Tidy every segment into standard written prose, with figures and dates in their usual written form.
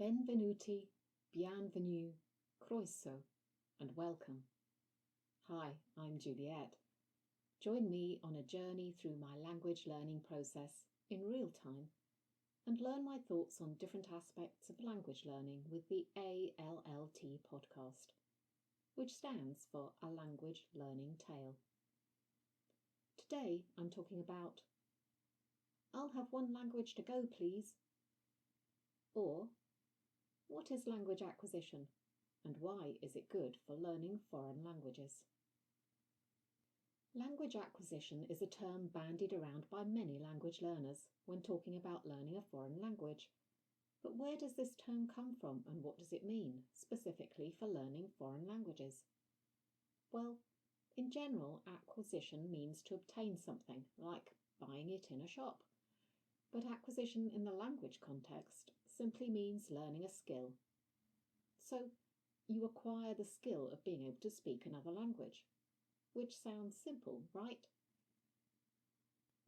Benvenuti, bienvenue, croeso, and welcome. Hi, I'm Juliet. Join me on a journey through my language learning process in real time and learn my thoughts on different aspects of language learning with the ALLT podcast, which stands for A Language Learning Tale. Today I'm talking about I'll have one language to go, please. Or, what is language acquisition, and why is it good for learning foreign languages? Language acquisition is a term bandied around by many language learners when talking about learning a foreign language. But where does this term come from, and what does it mean, specifically for learning foreign languages? Well, in general, acquisition means to obtain something, like buying it in a shop. But acquisition in the language context simply means learning a skill. So, you acquire the skill of being able to speak another language, which sounds simple, right?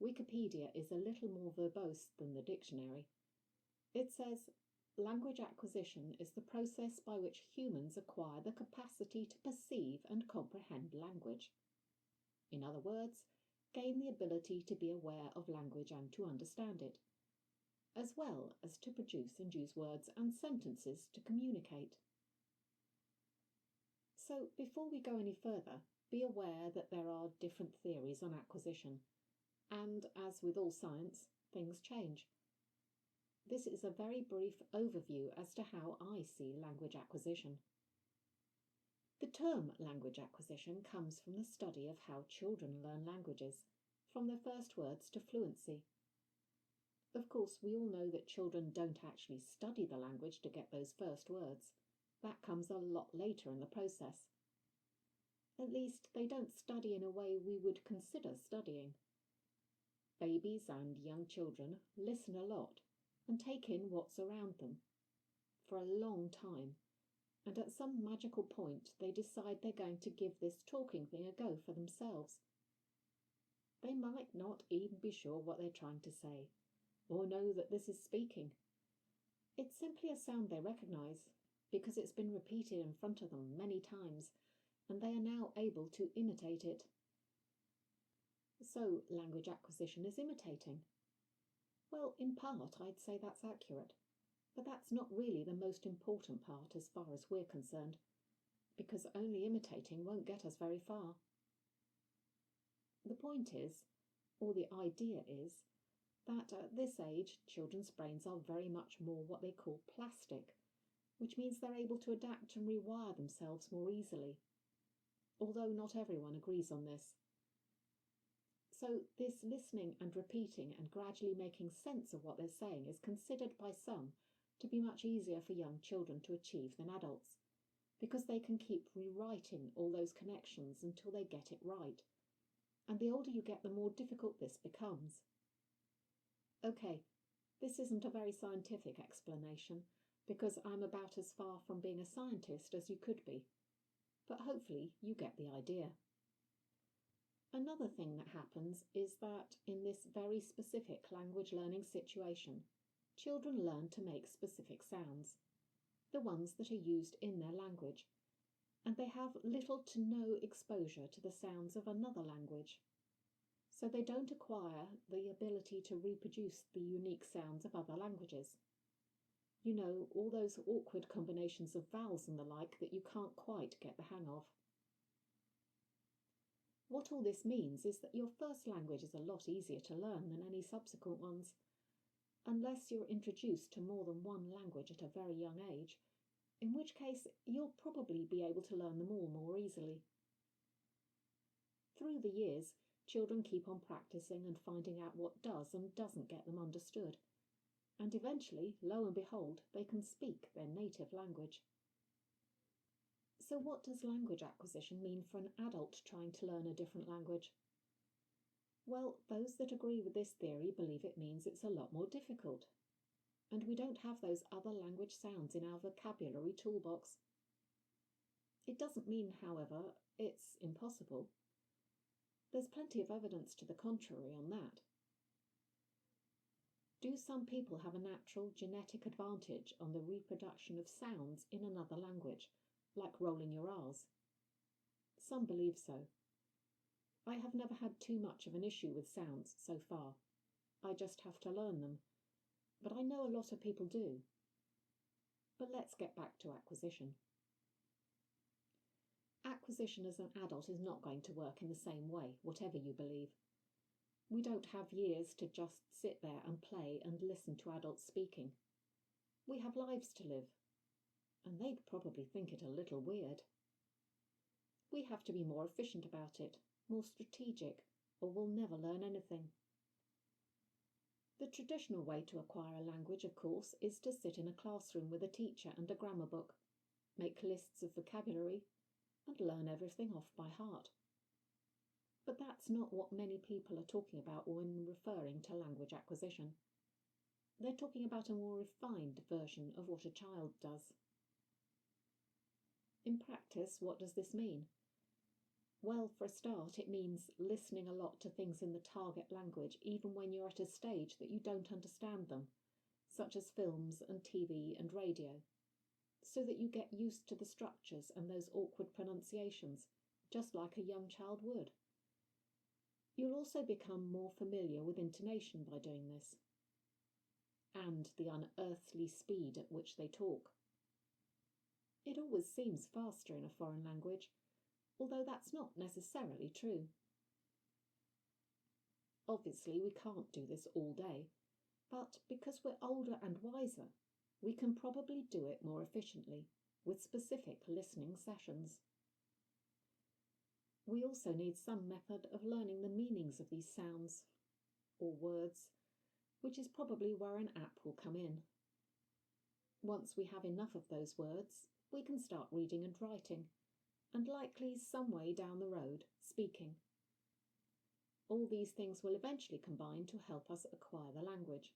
Wikipedia is a little more verbose than the dictionary. It says, language acquisition is the process by which humans acquire the capacity to perceive and comprehend language. In other words, gain the ability to be aware of language and to understand it, as well as to produce and use words and sentences to communicate. So, before we go any further, be aware that there are different theories on acquisition, and as with all science, things change. This is a very brief overview as to how I see language acquisition. The term language acquisition comes from the study of how children learn languages, from their first words to fluency. Of course, we all know that children don't actually study the language to get those first words. That comes a lot later in the process. At least, they don't study in a way we would consider studying. Babies and young children listen a lot and take in what's around them for a long time, and at some magical point they decide they're going to give this talking thing a go for themselves. They might not even be sure what they're trying to say, or know that this is speaking. It's simply a sound they recognise, because it's been repeated in front of them many times, and they are now able to imitate it. So, language acquisition is imitating. Well, in part, I'd say that's accurate, but that's not really the most important part as far as we're concerned, because only imitating won't get us very far. The point is, or the idea is, that at this age, children's brains are very much more what they call plastic, which means they're able to adapt and rewire themselves more easily, although not everyone agrees on this. So this listening and repeating and gradually making sense of what they're saying is considered by some to be much easier for young children to achieve than adults, because they can keep rewriting all those connections until they get it right. And the older you get, the more difficult this becomes. Okay, this isn't a very scientific explanation, because I'm about as far from being a scientist as you could be. But hopefully you get the idea. Another thing that happens is that in this very specific language learning situation, children learn to make specific sounds, the ones that are used in their language, and they have little to no exposure to the sounds of another language. So they don't acquire the ability to reproduce the unique sounds of other languages. You know, all those awkward combinations of vowels and the like that you can't quite get the hang of. What all this means is that your first language is a lot easier to learn than any subsequent ones, unless you're introduced to more than one language at a very young age, in which case you'll probably be able to learn them all more easily. Through the years, children keep on practicing and finding out what does and doesn't get them understood, and eventually, lo and behold, they can speak their native language. So what does language acquisition mean for an adult trying to learn a different language? Well, those that agree with this theory believe it means it's a lot more difficult, and we don't have those other language sounds in our vocabulary toolbox. It doesn't mean, however, it's impossible. There's plenty of evidence to the contrary on that. Do some people have a natural genetic advantage on the reproduction of sounds in another language, like rolling your R's? Some believe so. I have never had too much of an issue with sounds so far. I just have to learn them. But I know a lot of people do. But let's get back to acquisition. Acquisition as an adult is not going to work in the same way, whatever you believe. We don't have years to just sit there and play and listen to adults speaking. We have lives to live, and they'd probably think it a little weird. We have to be more efficient about it, more strategic, or we'll never learn anything. The traditional way to acquire a language, of course, is to sit in a classroom with a teacher and a grammar book, make lists of vocabulary, and learn everything off by heart. But that's not what many people are talking about when referring to language acquisition. They're talking about a more refined version of what a child does. In practice, what does this mean? Well, for a start, it means listening a lot to things in the target language, even when you're at a stage that you don't understand them, such as films and TV and radio, so that you get used to the structures and those awkward pronunciations, just like a young child would. You'll also become more familiar with intonation by doing this, and the unearthly speed at which they talk. It always seems faster in a foreign language, although that's not necessarily true. Obviously, we can't do this all day, but because we're older and wiser, we can probably do it more efficiently with specific listening sessions. We also need some method of learning the meanings of these sounds or words, which is probably where an app will come in. Once we have enough of those words, we can start reading and writing, and likely some way down the road, speaking. All these things will eventually combine to help us acquire the language.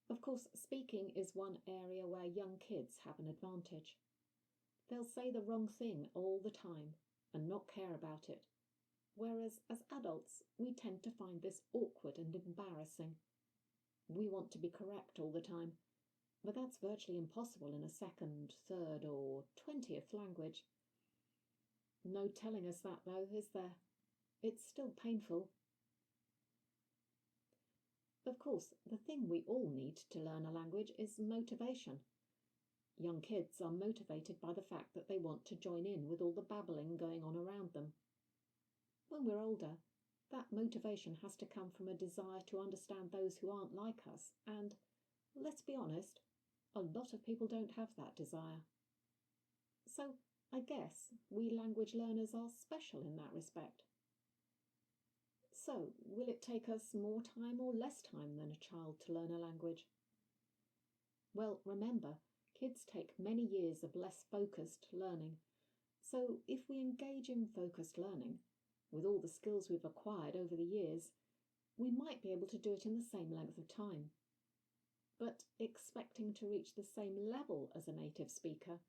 Of course, speaking is one area where young kids have an advantage. They'll say the wrong thing all the time and not care about it, whereas as adults we tend to find this awkward and embarrassing. We want to be correct all the time, but that's virtually impossible in a second, third, or 20th language. No telling us that, though, is there? It's still painful. Of course, the thing we all need to learn a language is motivation. Young kids are motivated by the fact that they want to join in with all the babbling going on around them. When we're older, that motivation has to come from a desire to understand those who aren't like us, and, let's be honest, a lot of people don't have that desire. So, I guess we language learners are special in that respect. So, will it take us more time or less time than a child to learn a language? Well, remember, kids take many years of less focused learning. So, if we engage in focused learning, with all the skills we've acquired over the years, we might be able to do it in the same length of time. But expecting to reach the same level as a native speaker,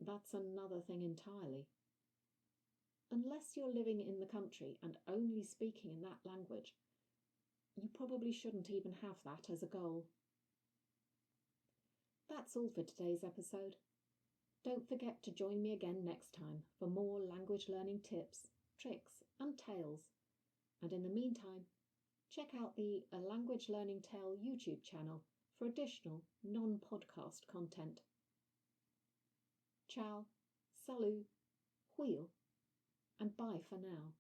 that's another thing entirely. Unless you're living in the country and only speaking in that language, you probably shouldn't even have that as a goal. That's all for today's episode. Don't forget to join me again next time for more language learning tips, tricks and tales. And in the meantime, check out the A Language Learning Tale YouTube channel for additional non-podcast content. Ciao, salut, wheel, and bye for now.